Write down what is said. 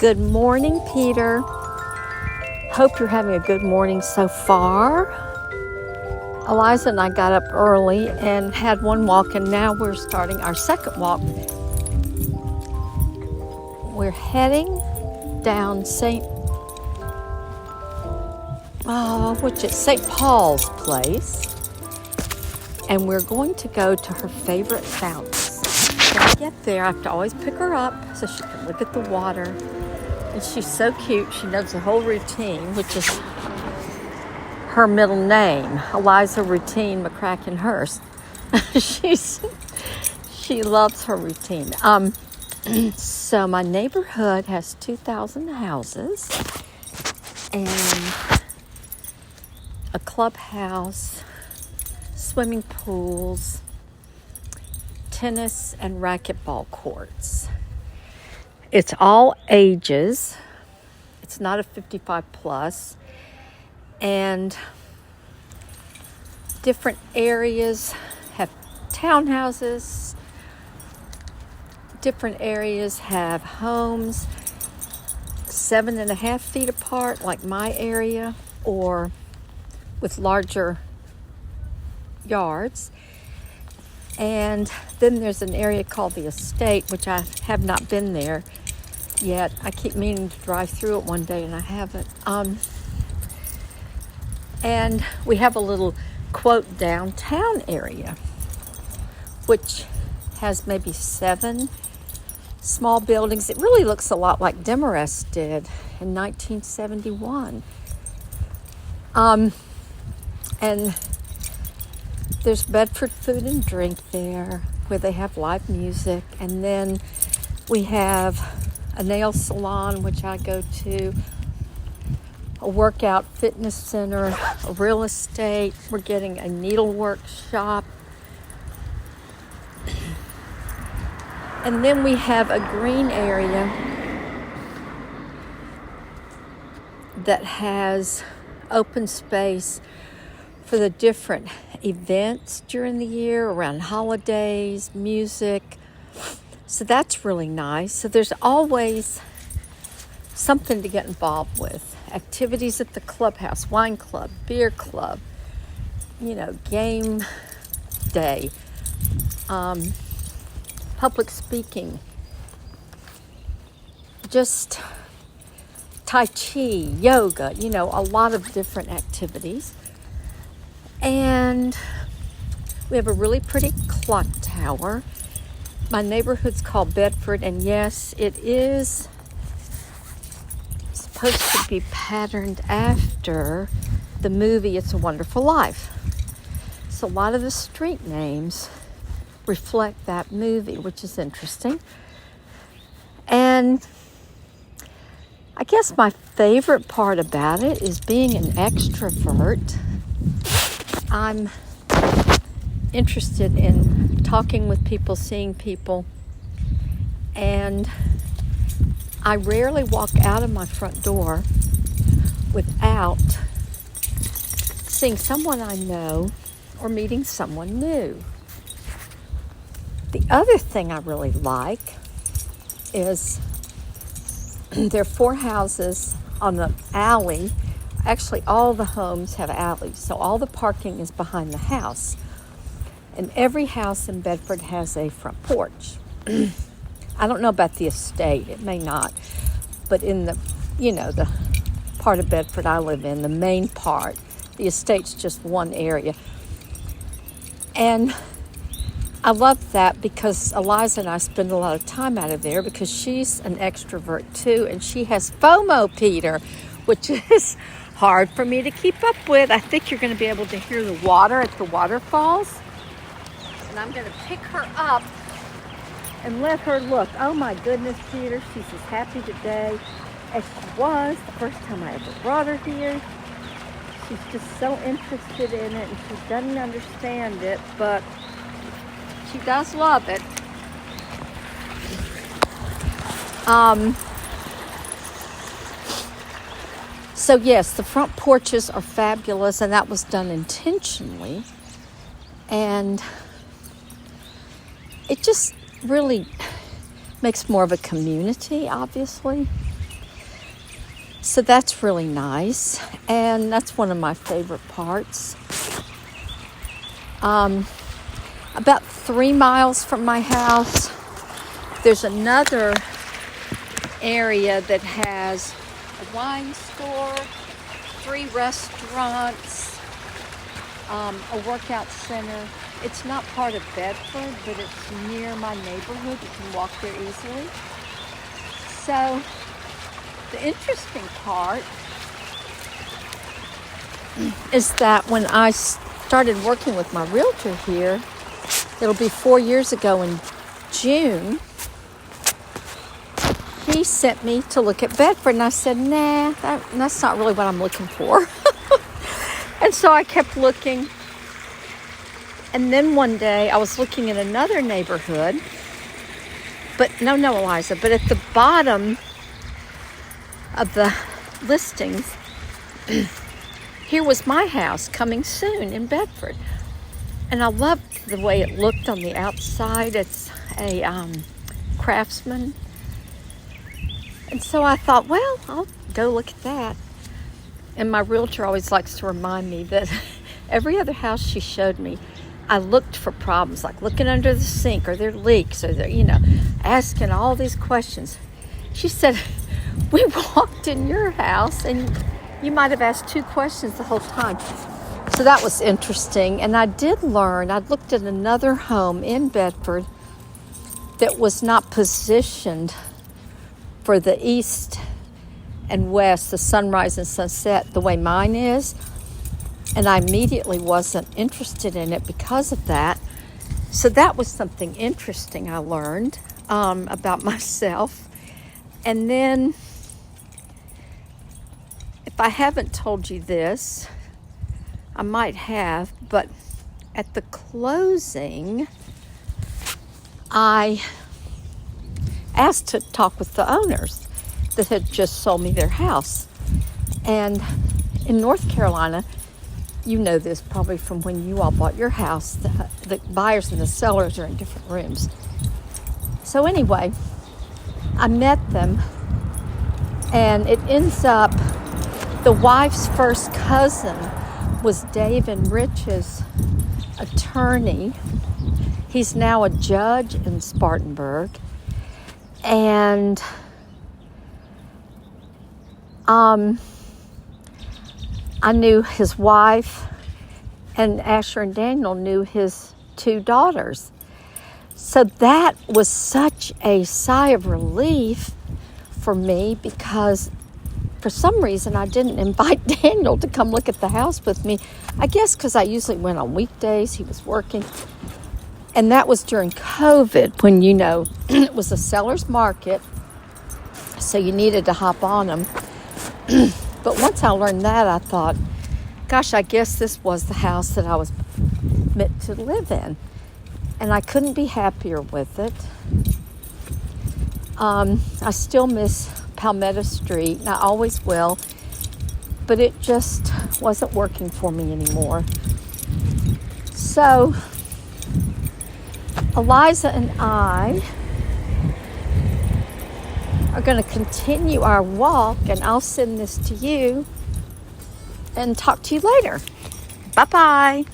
Good morning, Peter. Hope you're having a good morning so far. Eliza and I got up early and had one walk, and now we're starting our second walk. We're heading down St. Paul's Place, and we're going to go to her favorite fountains. When I get there, I have to always pick her up so she can look at the water. And she's so cute. She knows the whole routine, which is her middle name, Eliza Routine McCracken-Hurst. She loves her routine. So my neighborhood has 2,000 houses and a clubhouse, swimming pools, tennis and racquetball courts. It's all ages. It's not a 55 plus. And different areas have townhouses. Different areas have homes 7.5 feet apart, like my area, or with larger yards. And then there's an area called the estate, which I have not been there yet. I keep meaning to drive through it one day and I haven't. And we have a little, quote, downtown area, which has maybe 7 small buildings. It really looks a lot like Demarest did in 1971. And there's Bedford Food and Drink there, where they have live music. And then we have a nail salon, which I go to, a workout fitness center, a real estate. We're getting a needlework shop. And then we have a green area that has open space for the different events during the year, around holidays, music. So that's really nice. So there's always something to get involved with. Activities at the clubhouse, wine club, beer club, game day, public speaking, just Tai Chi, yoga, a lot of different activities. And we have a really pretty clock tower. My neighborhood's called Bedford, and yes, it is supposed to be patterned after the movie It's a Wonderful Life. So a lot of the street names reflect that movie, which is interesting. And I guess my favorite part about it is being an extrovert. I'm interested in talking with people, seeing people, and I rarely walk out of my front door without seeing someone I know or meeting someone new. The other thing I really like is there are 4 houses on the alley. Actually, all the homes have alleys, so all the parking is behind the house. And every house in Bedford has a front porch. I don't know about the estate, it may not, but in the part of Bedford I live in, the main part, the estate's just one area. And I love that because Eliza and I spend a lot of time out of there because she's an extrovert too, and she has FOMO, Peter, which is hard for me to keep up with. I think you're going to be able to hear the water at the waterfalls. And I'm going to pick her up and let her look. Oh my goodness, Peter, she's as happy today as she was the first time I ever brought her here. She's just so interested in it, and she doesn't understand it, but she does love it. So yes, the front porches are fabulous, and that was done intentionally. And it just really makes more of a community, obviously. So that's really nice, and that's one of my favorite parts. About 3 miles from my house, there's another area that has a wine store, 3 restaurants, a workout center. It's not part of Bedford, but it's near my neighborhood. You can walk there easily. So the interesting part is that when I started working with my realtor here, it'll be 4 years ago in June, he sent me to look at Bedford, and I said, nah, that's not really what I'm looking for. And so I kept looking. And then one day I was looking at another neighborhood, but no, Eliza, but at the bottom of the listings, here was my house coming soon in Bedford. And I loved the way it looked on the outside. It's a Craftsman. And so I thought, well, I'll go look at that. And my realtor always likes to remind me that every other house she showed me, I looked for problems, like looking under the sink, or there leaks, or there, asking all these questions. She said, we walked in your house and you might have asked 2 questions the whole time. So that was interesting. And I did learn, I looked at another home in Bedford that was not positioned for the east and west, the sunrise and sunset, the way mine is. And I immediately wasn't interested in it because of that. So that was something interesting I learned about myself. And then, if I haven't told you this, I might have, but at the closing, I asked to talk with the owners that had just sold me their house. And in North Carolina, you know this probably from when you all bought your house, the buyers and the sellers are in different rooms. So anyway, I met them, and it ends up the wife's first cousin was Dave and Rich's attorney. He's now a judge in Spartanburg. And I knew his wife, and Asher and Daniel knew his 2 daughters. So that was such a sigh of relief for me, because for some reason I didn't invite Daniel to come look at the house with me. I guess because I usually went on weekdays. He was working. And that was during COVID, when, it was a seller's market, so you needed to hop on them. But once I learned that, I thought, gosh, I guess this was the house that I was meant to live in. And I couldn't be happier with it. I still miss Palmetto Street, and I always will. But it just wasn't working for me anymore. So Eliza and I are going to continue our walk, and I'll send this to you and talk to you later. Bye-bye.